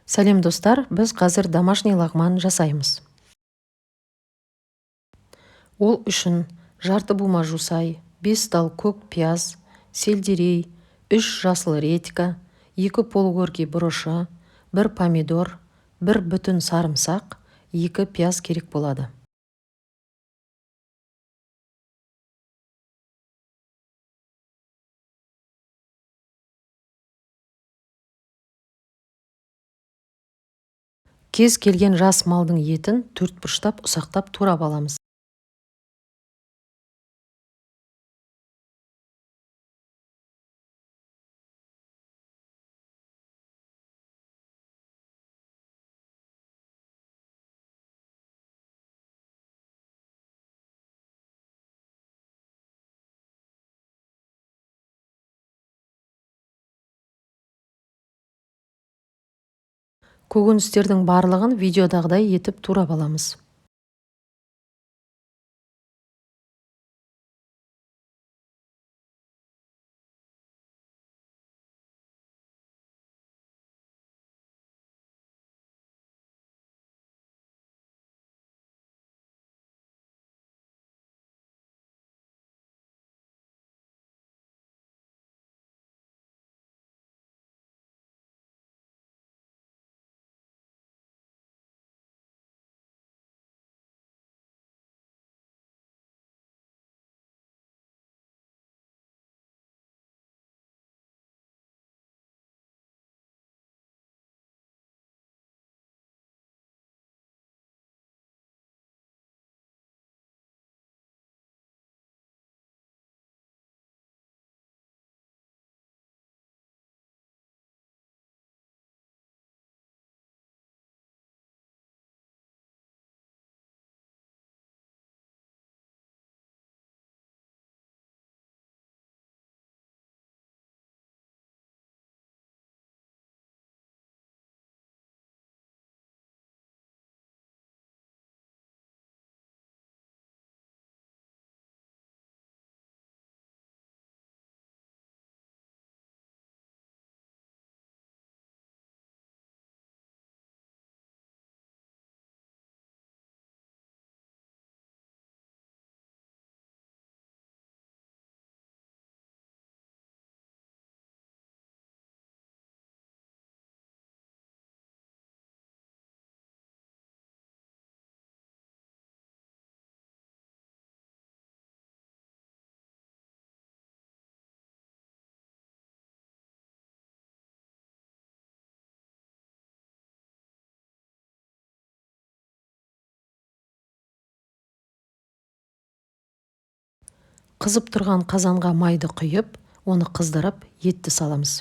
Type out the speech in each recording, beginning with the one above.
Сәлем достар, біз қазір домашний лагман жасаймыз. Ол үшін жарты бума жусай, 5 тал көк пияз, сельдерей, 3 жасыл редька, 2 полугорки бұрышы, 1 помидор, 1 бүтін сарымсақ, 2 пияз керек болады. Кез келген жас малдың етін 4 бұрыштап ұсақтап турап аламыз. Көкөністердің барлығын видеодағыдай етіп турап аламыз. Қызып тұрған қазанға майды құйып, оны қыздырып, етті саламыз.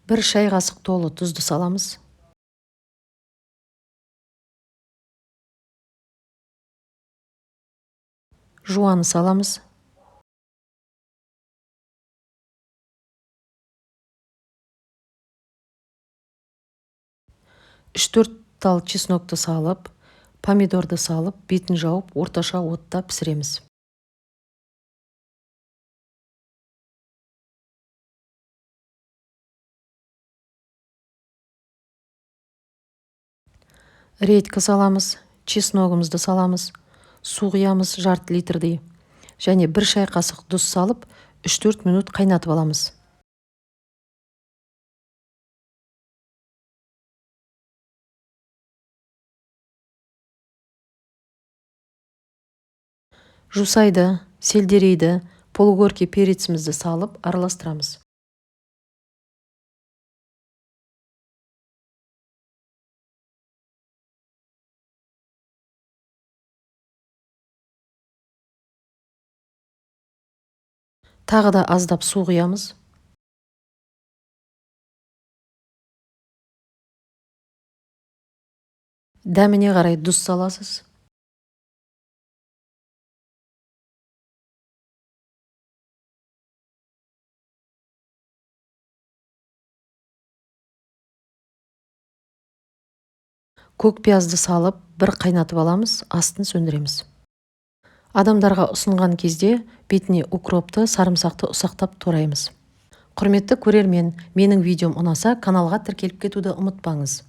Бір шай қасық толы тұзды саламыз. Жуаны саламыз. Үш-төрт тал чеснокты салып, помидорды салып, бетін жауып, орташа отта пісіреміз. Редька саламыз, чесногымызды саламыз, су құямыз жарты литрдей. Және бір шай қасық тұз салып, 3-4 минут қайнатып аламыз. Жусайды, сельдерейді, полугорки перецімізді салып, араластырамыз. Тағы да аздап су құямыз. Дәміне қарай тұз саласыз. көк пиязды салып бір қайнатып аламыз, астын сөндіреміз. Адамдарға ұсынған кезде бетіне укропты, сарымсақты ұсақтап тураймыз. Құрметті көрермен, менің видеом ұнаса, каналға тіркеліп кетуді ұмытпаңыз.